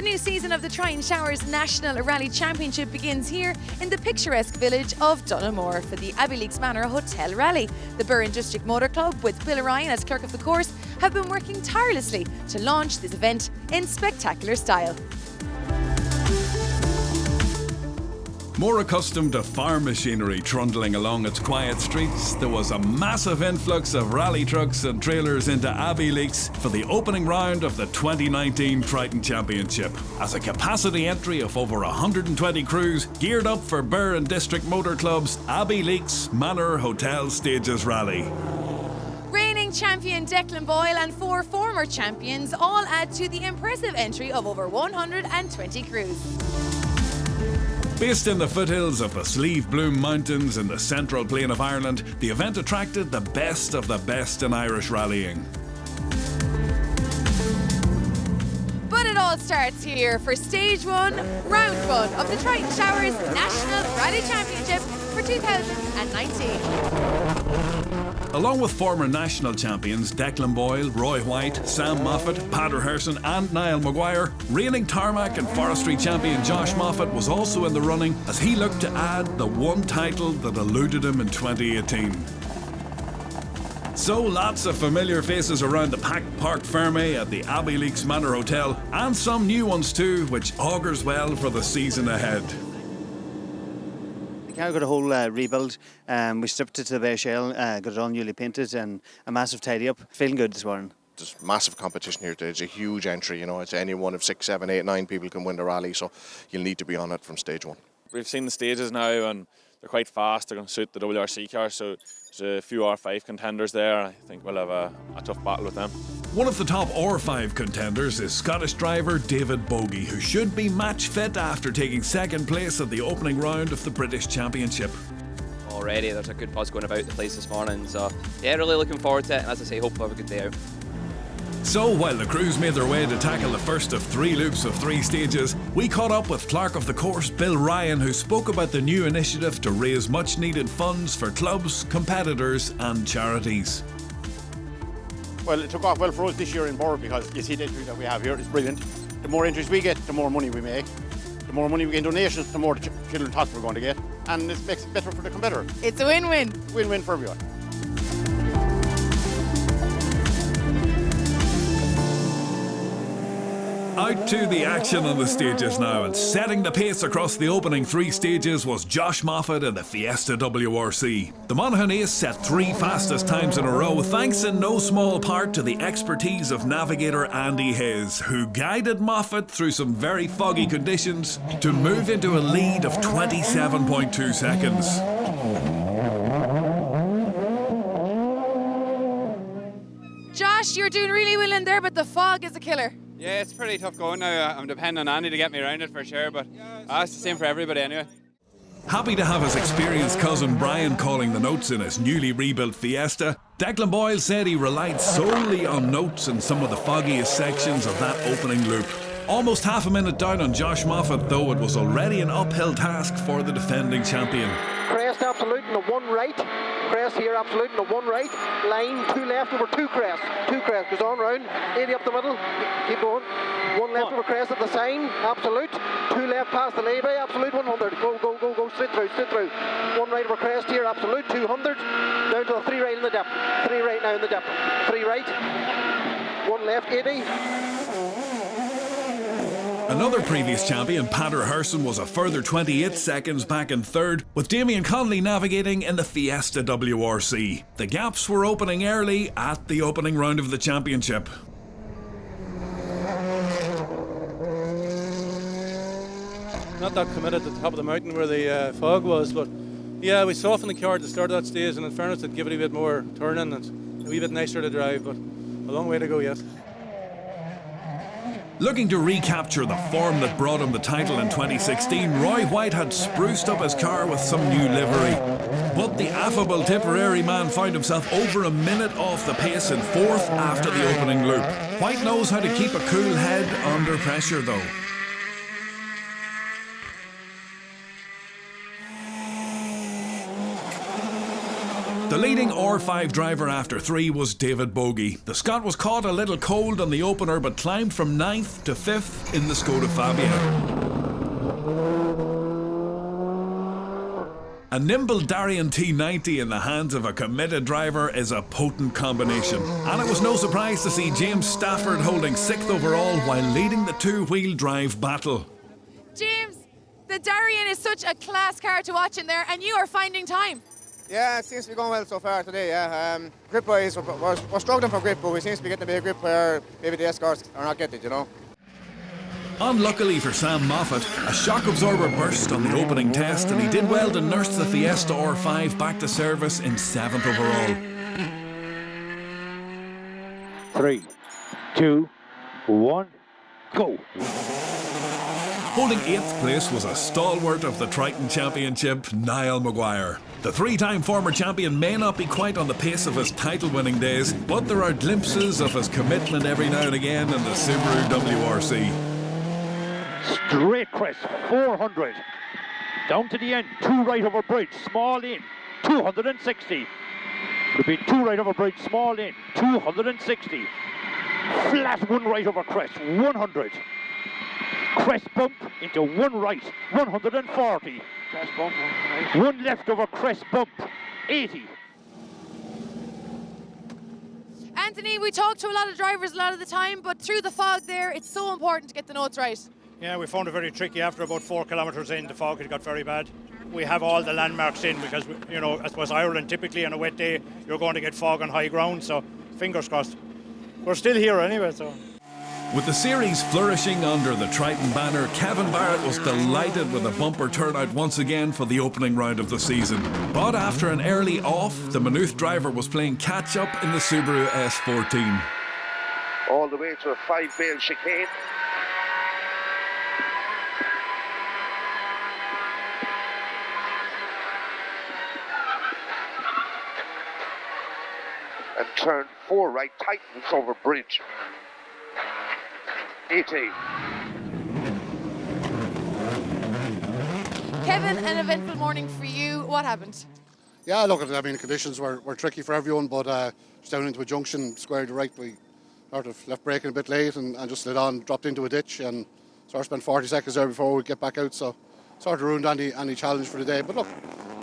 new season of the Triton Showers National Rally Championship begins here in the picturesque village of Dunamore for the Abbeyleix Manor Hotel Rally. The Birr District Motor Club, with Bill Ryan as clerk of the course, have been working tirelessly to launch this event in spectacular style. More accustomed to farm machinery trundling along its quiet streets, there was a massive influx of rally trucks and trailers into Abbeyleix for the opening round of the 2019 Triton Championship. As a capacity entry of over 120 crews geared up for Birr District Motor Club's Abbeyleix Manor Hotel Stages Rally. Reigning champion Declan Boyle and 4 former champions all add to the impressive entry of over 120 crews. Based in the foothills of the Slieve Bloom Mountains in the central plain of Ireland, the event attracted the best of the best in Irish rallying. But it all starts here for Stage 1, Round 1 of the Triton Showers National Rally Championship for 2019. Along with former national champions Declan Boyle, Roy White, Sam Moffat, Padraig Harrison and Niall Maguire, reigning tarmac and forestry champion Josh Moffat was also in the running as he looked to add the one title that eluded him in 2018. So lots of familiar faces around the packed Parc Fermé at the Abbeyleix Manor Hotel, and some new ones too, which augurs well for the season ahead. I got a whole rebuild. We stripped it to the bare shell, got it all newly painted, and a massive tidy up. Feeling good this morning. There's massive competition here today. It's a huge entry, you know. It's any one of 6, 7, 8, 9 people can win the rally, so you'll need to be on it from stage 1. We've seen the stages now and they're quite fast. They're going to suit the WRC cars, so there's a few R5 contenders there. I think we'll have a tough battle with them. One of the top R5 contenders is Scottish driver David Bogey, who should be match fit after taking second place at the opening round of the British Championship. Already there's a good buzz going about the place this morning, so yeah, really looking forward to it, and as I say, hope we'll have a good day out. So while the crews made their way to tackle the first of 3 loops of 3 stages, we caught up with clerk of the course Bill Ryan, who spoke about the new initiative to raise much needed funds for clubs, competitors and charities. Well, it took off well for us this year in Birr because you see the entry that we have here, it's brilliant. The more entries we get, the more money we make. The more money we get in donations, the more the children's hospital are going to get. And it makes it better for the competitor. It's a win-win. Win-win for everyone. Out to the action on the stages now, and setting the pace across the opening 3 stages was Josh Moffat in the Fiesta WRC. The Monaghan ace set 3 fastest times in a row, thanks in no small part to the expertise of navigator Andy Hayes, who guided Moffat through some very foggy conditions to move into a lead of 27.2 seconds. Josh, you're doing really well in there, but the fog is a killer. Yeah, it's pretty tough going now. I'm depending on Andy to get me around it for sure, but it's the same for everybody anyway. Happy to have his experienced cousin Brian calling the notes in his newly rebuilt Fiesta, Declan Boyle said he relied solely on notes in some of the foggiest sections of that opening loop. Almost half a minute down on Josh Moffat, though, it was already an uphill task for the defending champion. Crest absolute and a 1 right. Crest here absolute and a 1 right. Line 2 left over 2 crest. 2 crest goes on round. 80 up the middle. Keep going. 1 left over crest at the sign. Absolute. 2 left past the lay-by. Absolute 100. Go, go, go, go. Straight through, straight through. 1 right over crest here. Absolute 200. Down to the 3 right in the dip. 3 right now in the dip. 3 right. 1 left 80. Another previous champion, Padraig Harrison, was a further 28 seconds back in third, with Damien Connolly navigating in the Fiesta WRC. The gaps were opening early at the opening round of the championship. Not that committed at the top of the mountain where the fog was, but yeah, we softened the car at the start of that stage, and in fairness, it'd give it a bit more turning and a wee bit nicer to drive, but a long way to go yet. Looking to recapture the form that brought him the title in 2016, Roy White had spruced up his car with some new livery. But the affable Tipperary man found himself over a minute off the pace in 4th after the opening loop. White knows how to keep a cool head under pressure, though. The leading R5 driver after 3 was David Bogey. The Scot was caught a little cold on the opener but climbed from 9th to 5th in the Skoda Fabia. A nimble Darien T90 in the hands of a committed driver is a potent combination. And it was no surprise to see James Stafford holding 6th overall while leading the two-wheel drive battle. James, the Darien is such a class car to watch in there, and you are finding time. Yeah, it seems to be going well so far today, yeah. Grip-wise, we're struggling for grip, but we seem to be getting a bit of grip where maybe the S-cars are not getting it, you know. Unluckily for Sam Moffat, a shock absorber burst on the opening test and he did well to nurse the Fiesta R5 back to service in 7th overall. 3, 2, 1, go! Holding 8th place was a stalwart of the Triton Championship, Niall Maguire. The 3-time former champion may not be quite on the pace of his title-winning days, but there are glimpses of his commitment every now and again in the Subaru WRC. Straight crest, 400. Down to the end, 2 right over bridge, small in, 260. Would be 2 right over bridge, small in, 260. Flat 1 right over crest, 100. Crest bump into 1 right, 140. Crest bump, 1 left over crest bump, 80. Anthony, we talk to a lot of drivers a lot of the time, but through the fog there, it's so important to get the notes right. Yeah, we found it very tricky after about 4 kilometres in. The fog had got very bad. We have all the landmarks in because, you know, I suppose Ireland typically on a wet day, you're going to get fog on high ground, so fingers crossed. We're still here anyway, so. With the series flourishing under the Triton banner, Kevin Barrett was delighted with a bumper turnout once again for the opening round of the season. But after an early off, the Maynooth driver was playing catch-up in the Subaru S14. All the way to a 5-bale chicane. And turn 4 right, tightens over bridge. 18. Kevin, an eventful morning for you. What happened? Yeah, look, I mean, the conditions were tricky for everyone, but just down into a junction, square to right, we sort of left braking a bit late and just slid on, dropped into a ditch, and sort of spent 40 seconds there before we get back out, so sort of ruined any challenge for the day. But look,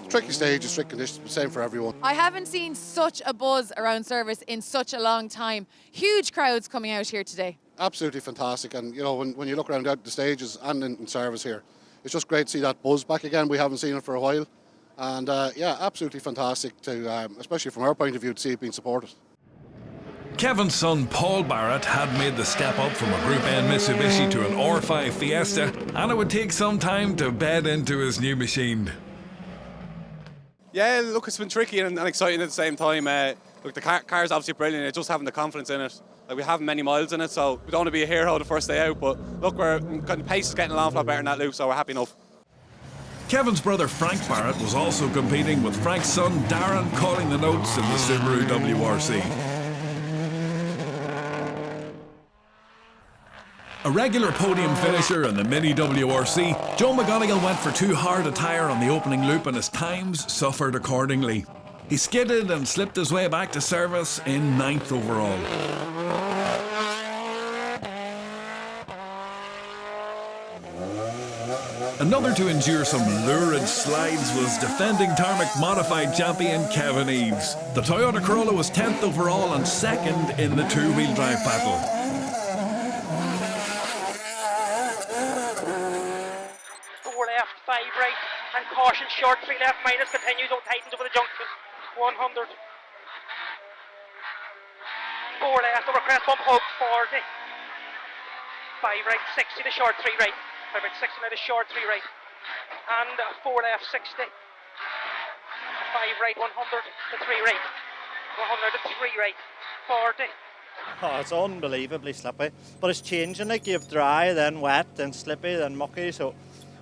tricky stages, strict conditions, the same for everyone. I haven't seen such a buzz around service in such a long time. Huge crowds coming out here today. Absolutely fantastic, and you know, when you look around out the stages and in service here, it's just great to see that buzz back again. We haven't seen it for a while, and yeah, absolutely fantastic to, especially from our point of view, to see it being supported. Kevin's son Paul Barrett had made the step up from a Group N Mitsubishi to an R5 Fiesta, and it would take some time to bed into his new machine. Yeah, look, it's been tricky and exciting at the same time. Look, the car's obviously brilliant. It's just having the confidence in it. Like, we haven't many miles in it, so we don't want to be a hero the first day out. But look, the pace is getting an awful lot better in that loop, so we're happy enough. Kevin's brother Frank Barrett was also competing, with Frank's son Darren calling the notes in the Subaru WRC. A regular podium finisher in the Mini WRC, Joe McGonigal went for too hard a tyre on the opening loop and his times suffered accordingly. He skidded and slipped his way back to service in 9th overall. Another to endure some lurid slides was defending Tarmac Modified champion Kevin Eves. The Toyota Corolla was 10th overall and 2nd in the two-wheel drive battle. 4 left, 5 right, and caution short, 3 left, minus continues, don't tightens over the junction, 100. 4 left, over crest bump, hug, 40. 5 right, 60 to short, 3 right. 5 right, 60 now to short, 3 right. And 4 left, 60. 5 right, 100 to 3 right. 100 to 3 right, 40. Oh, it's unbelievably slippy. But it's changing, like you have dry, then wet, then slippy, then mucky, so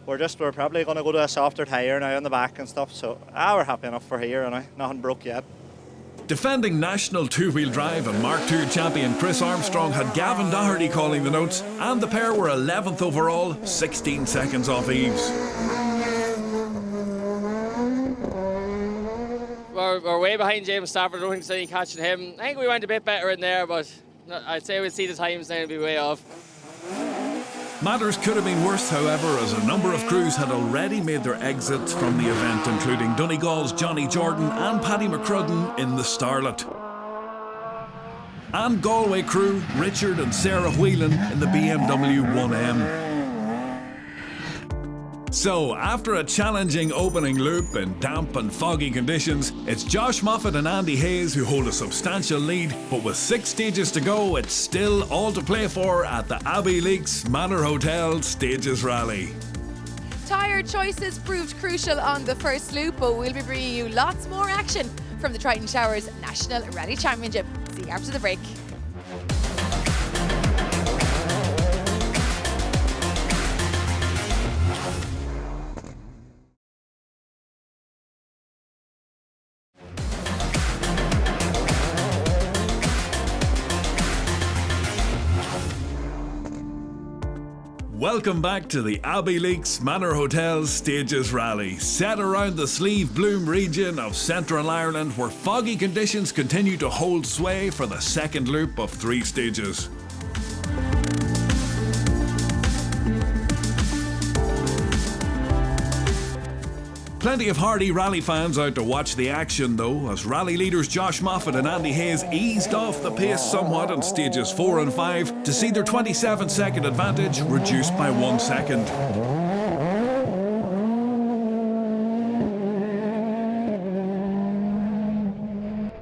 we're probably going to go to a softer tyre now on the back and stuff, so we're happy enough for here, and nothing broke yet. Defending national two-wheel drive and Mark II champion Chris Armstrong had Gavin Doherty calling the notes, and the pair were 11th overall, 16 seconds off Eves. Well, we're way behind James Stafford. I don't think there's any catching him. I think we went a bit better in there, but I'd say we'd see the times now and be way off. Matters could have been worse, however, as a number of crews had already made their exits from the event, including Donegal's Johnny Jordan and Paddy McCrudden in the Starlet. And Galway crew Richard and Sarah Whelan in the BMW 1M. So, after a challenging opening loop in damp and foggy conditions, it's Josh Moffat and Andy Hayes who hold a substantial lead, but with 6 stages to go, it's still all to play for at the Abbeyleix Manor Hotel Stages Rally. Tyre choices proved crucial on the first loop, but we'll be bringing you lots more action from the Triton Showers National Rally Championship. See you after the break. Welcome back to the Abbeyleix Manor Hotel Stages Rally, set around the Slieve Bloom region of Central Ireland, where foggy conditions continue to hold sway for the second loop of 3 stages. Plenty of hardy rally fans out to watch the action though, as rally leaders Josh Moffat and Andy Hayes eased off the pace somewhat on stages 4 and 5 to see their 27-second advantage reduced by 1 second.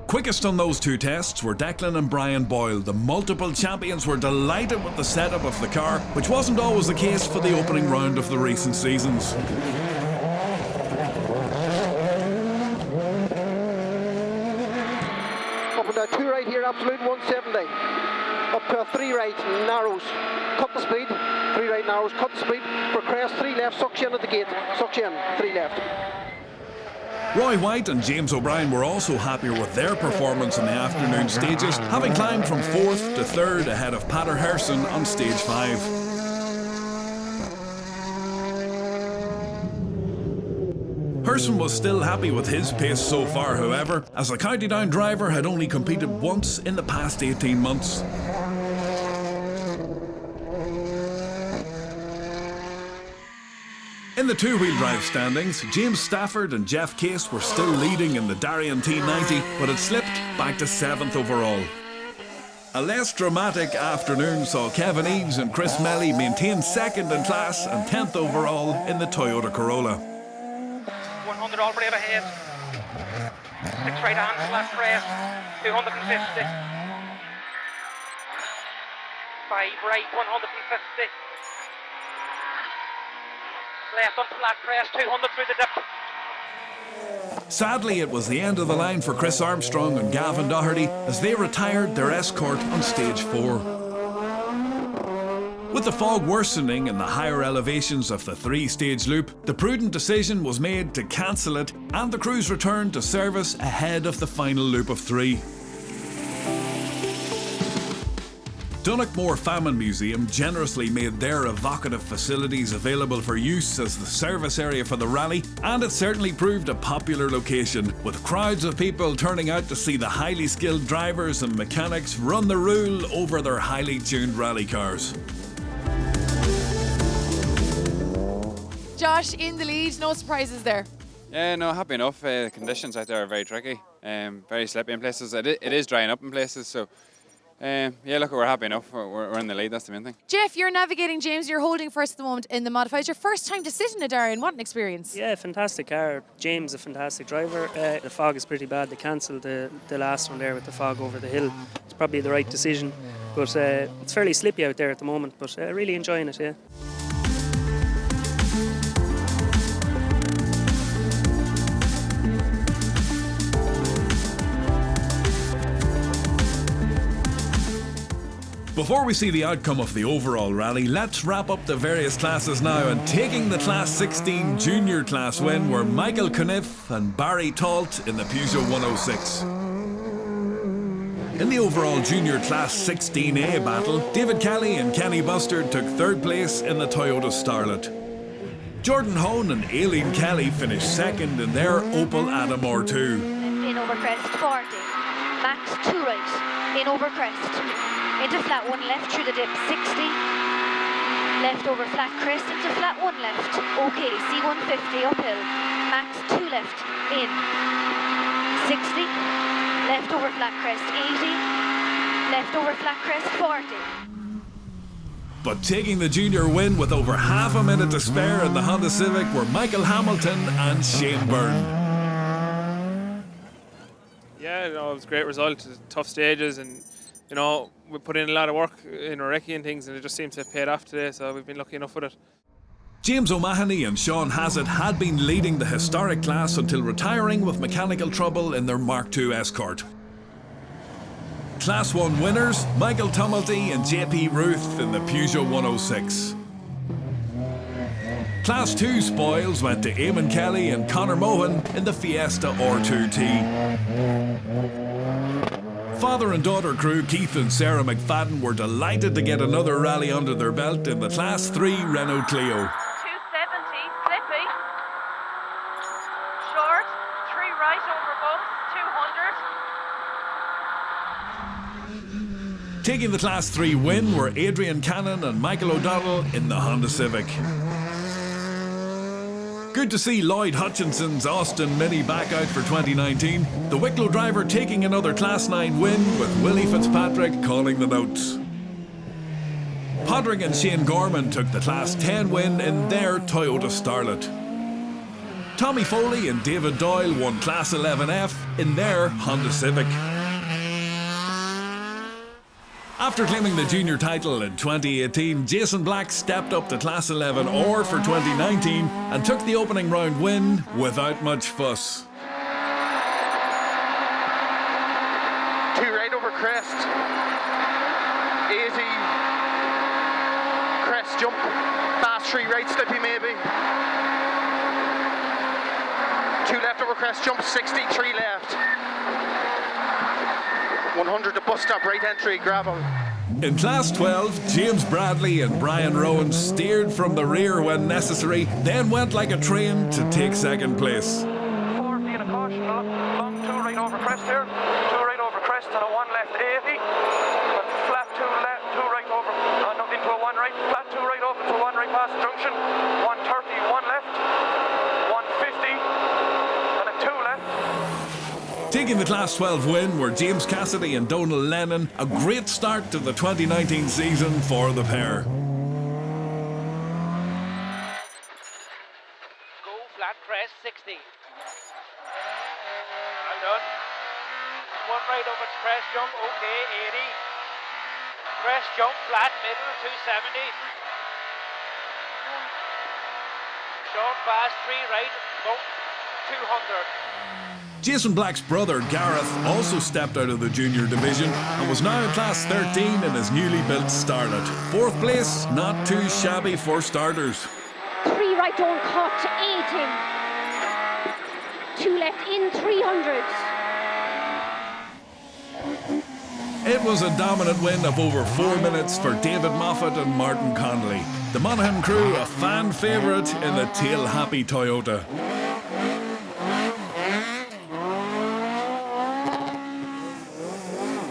Quickest on those 2 tests were Declan and Brian Boyle. The multiple champions were delighted with the setup of the car, which wasn't always the case for the opening round of the recent seasons. Up 2 right here, absolute 170. Up to a 3 right, narrows. Cut the speed. 3 right, narrows. Cut the speed. For crest, 3 left. Suction at the gate. Suction, 3 left. Roy White and James O'Brien were also happier with their performance in the afternoon stages, having climbed from 4th to 3rd ahead of Pater Herson on stage 5. Herson was still happy with his pace so far, however, as the County Down driver had only competed once in the past 18 months. In the 2-wheel drive standings, James Stafford and Jeff Case were still leading in the Darien T90, but had slipped back to 7th overall. A less dramatic afternoon saw Kevin Eads and Chris Melly maintain 2nd in class and 10th overall in the Toyota Corolla. 100 all brave ahead. 6 right hands, flat crest, 250. 5 right, 150. Left on flat crest, 200 through the dip. Sadly, it was the end of the line for Chris Armstrong and Gavin Doherty as they retired their escort on stage 4. With the fog worsening in the higher elevations of the 3-stage loop, the prudent decision was made to cancel it and the crews returned to service ahead of the final loop of 3. Donaghmore Famine Museum generously made their evocative facilities available for use as the service area for the rally, and it certainly proved a popular location, with crowds of people turning out to see the highly skilled drivers and mechanics run the rule over their highly tuned rally cars. Josh in the lead, no surprises there. Yeah, no, happy enough. Conditions out there are very tricky, very slippy in places. It is drying up in places, so yeah, look, we're happy enough. We're in the lead, that's the main thing. Jeff, you're navigating James, you're holding first at the moment in the modified. It's your first time to sit in a Darien. What an experience. Yeah, fantastic car. James, a fantastic driver. The fog is pretty bad. They cancelled the last one there with the fog over the hill. It's probably the right decision, but it's fairly slippy out there at the moment, but really enjoying it, yeah. Before we see the outcome of the overall rally, let's wrap up the various classes now, and taking the Class 16 Junior Class win were Michael Cuniff and Barry Talt in the Peugeot 106. In the overall Junior Class 16A battle, David Kelly and Kenny Bustard took 3rd place in the Toyota Starlet. Jordan Hone and Aileen Kelly finished 2nd in their Opel Adam R2. in over crest, 40. Max 2 right, in over crest. Into flat 1 left through the dip, 60. Left over flat crest, into flat 1 left. Okay, C150 uphill. Max 2 left, in. 60. Left over flat crest, 80. Left over flat crest, 40. But taking the junior win with over half a minute to spare in the Honda Civic were Michael Hamilton and Shane Byrne. Yeah, it was a great result. Tough stages, and we put in a lot of work in our recce and things, and it just seems to have paid off today. So we've been lucky enough with it. James O'Mahony and Sean Hassett had been leading the historic class until retiring with mechanical trouble in their Mark II Escort. Class 1 winners, Michael Tumulty and JP Ruth in the Peugeot 106. Class 2 spoils went to Eamon Kelly and Conor Mohan in the Fiesta R2T. Father and daughter crew Keith and Sarah McFadden were delighted to get another rally under their belt in the Class 3 Renault Clio. 270, slippy. Short, 3 right over bump, 200. Taking the Class 3 win were Adrian Cannon and Michael O'Donnell in the Honda Civic. Good to see Lloyd Hutchinson's Austin Mini back out for 2019. The Wicklow driver taking another Class 9 win with Willie Fitzpatrick calling the notes. Podrick and Shane Gorman took the Class 10 win in their Toyota Starlet. Tommy Foley and David Doyle won Class 11F in their Honda Civic. After claiming the junior title in 2018, Jason Black stepped up to Class 11 or for 2019 and took the opening round win without much fuss. 2 right over crest. Easy. Crest jump. Fast 3 right, slippy maybe. 2 left over crest jump, 60, 3 left. 100 to bus stop, right entry, gravel. In Class 12, James Bradley and Brian Rowan steered from the rear when necessary, then went like a train to take second place. 40 and a caution, long 2 right over crest here, 2 right over crest and a 1 left 80, flat 2 left, 2 right over, into a 1 right, flat 2 right over to 1 right past junction, 130, 1 left, 150 and a 2 left. Taking the Class 12 win were James Cassidy and Donal Lennon, a great start to the 2019 season for the pair. Go flat crest 60. Well done. 1 right over crest jump, okay, 80. Crest jump flat middle 270. Short fast 3 right, bump 200. Jason Black's brother Gareth also stepped out of the junior division and was now in Class 13 in his newly built Starlet. 4th place, not too shabby for starters. 3 right on cut, 80. 2 left in, 300. It was a dominant win of over 4 minutes for David Moffat and Martin Connolly. The Monaghan crew a fan favourite in the tail-happy Toyota.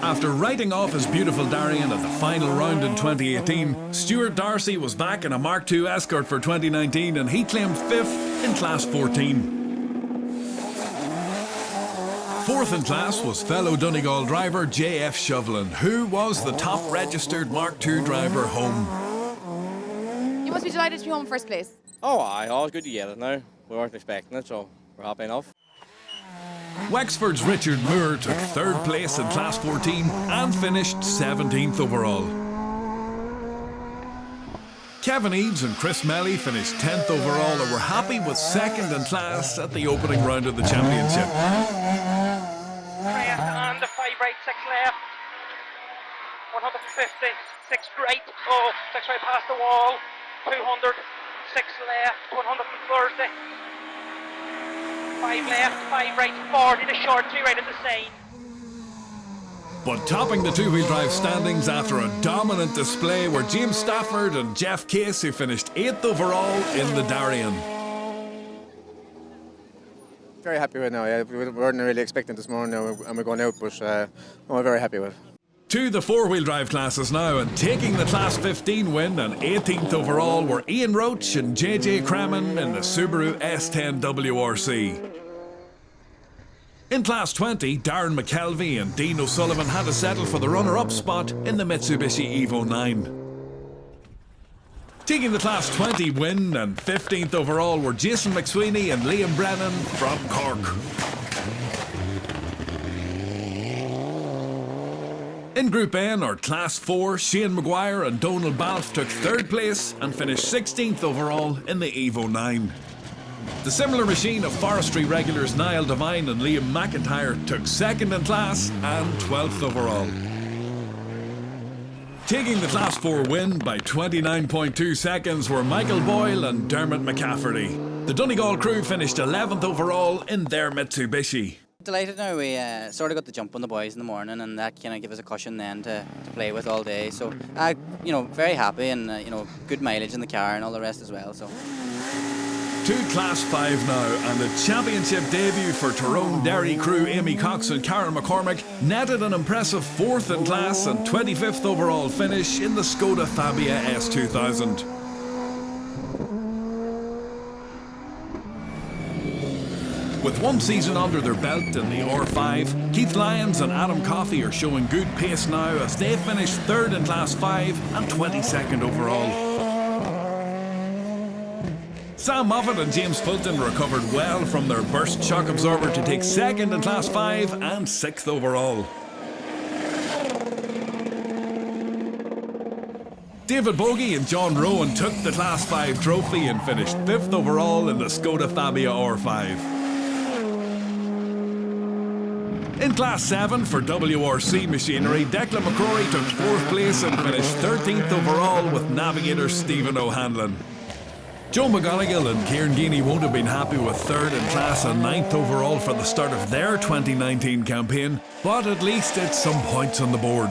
After writing off his beautiful Darien at the final round in 2018, Stuart Darcy was back in a Mark II Escort for 2019 and he claimed 5th in Class 14. 4th in class was fellow Donegal driver JF Shovelin, who was the top registered Mark II driver home. You must be delighted to be home in first place. Oh, aye, all good to get it now. We weren't expecting it, so we're happy enough. Wexford's Richard Moore took 3rd place in Class 14 and finished 17th overall. Kevin Eads and Chris Melly finished 10th overall and were happy with 2nd in class at the opening round of the championship. Crest and the 5 right, 6 left. 150, 6 right, 6 right past the wall. 200, 6 left, 130. 5 left, 5 right, 40 to short, 3 right at the side. But topping the two-wheel drive standings after a dominant display were James Stafford and Jeff Case, who finished 8th overall in the Darien. Very happy with it now, yeah. We weren't really expecting this morning and we're going out, but we're very happy with it. To the four-wheel drive classes now, and taking the Class 15 win and 18th overall were Ian Roach and JJ Cramen in the Subaru S10 WRC. In Class 20, Darren McKelvey and Dean O'Sullivan had to settle for the runner-up spot in the Mitsubishi Evo 9. Taking the Class 20 win and 15th overall were Jason McSweeney and Liam Brennan from Cork. In Group N, or Class 4, Shane Maguire and Donald Balfe took 3rd place and finished 16th overall in the Evo 9. The similar machine of forestry regulars Niall Devine and Liam McIntyre took 2nd in class and 12th overall. Taking the Class 4 win by 29.2 seconds were Michael Boyle and Dermot McCafferty. The Donegal crew finished 11th overall in their Mitsubishi. Delighted now. We sort of got the jump on the boys in the morning, and that kind of gave us a cushion then to play with all day. So, very happy, and good mileage in the car and all the rest as well. So. To Class 5 now, and the championship debut for Tyrone Derry crew Amy Cox and Karen McCormick netted an impressive 4th in class and 25th overall finish in the Skoda Fabia S2000. With one season under their belt in the R5, Keith Lyons and Adam Coffey are showing good pace now as they finish 3rd in Class 5 and 22nd overall. Sam Moffat and James Fulton recovered well from their burst shock absorber to take 2nd in Class 5 and 6th overall. David Bogie and John Rowan took the Class 5 trophy and finished 5th overall in the Skoda Fabia R5. In Class 7 for WRC machinery, Declan McCrory took 4th place and finished 13th overall with navigator Stephen O'Hanlon. Joe McGonigal and Kieran Geeney won't have been happy with 3rd in class and 9th overall for the start of their 2019 campaign, but at least it's some points on the board.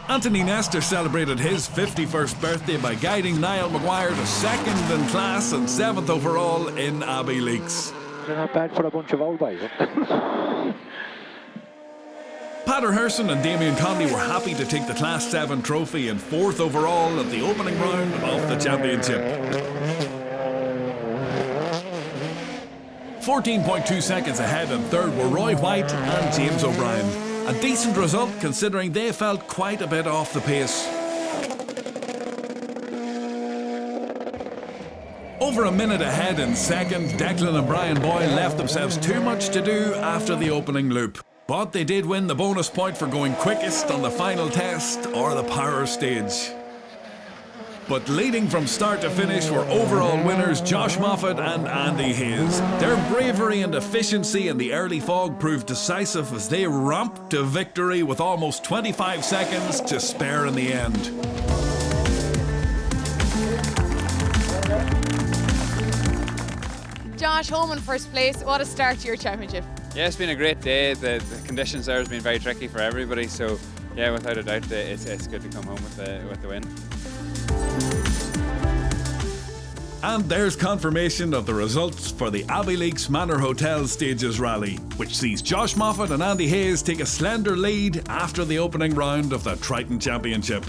Anthony Nestor celebrated his 51st birthday by guiding Niall Maguire to 2nd in class and 7th overall in Abbeyleix. They're not bad for a bunch of old boys. Pater Herson and Damien Conley were happy to take the Class 7 trophy and 4th overall at the opening round of the championship. 14.2 seconds ahead and 3rd were Roy White and James O'Brien. A decent result considering they felt quite a bit off the pace. Over a minute ahead in 2nd, Declan and Brian Boyle left themselves too much to do after the opening loop. But they did win the bonus point for going quickest on the final test or the power stage. But leading from start to finish were overall winners Josh Moffat and Andy Hayes. Their bravery and efficiency in the early fog proved decisive as they romped to victory with almost 25 seconds to spare in the end. Josh, home in 1st place. What a start to your championship. Yeah, it's been a great day. The conditions there has been very tricky for everybody, so yeah, without a doubt, it's good to come home with the win. And there's confirmation of the results for the Abbeyleix Manor Hotel Stages Rally, which sees Josh Moffat and Andy Hayes take a slender lead after the opening round of the Triton Championship.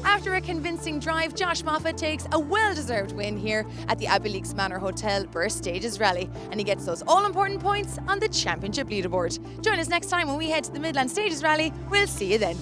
After a convincing drive, Josh Moffat takes a well-deserved win here at the Abbeyleix Manor Hotel Birr Stages Rally, and he gets those all-important points on the championship leaderboard. Join us next time when we head to the Midland Stages Rally. We'll see you then.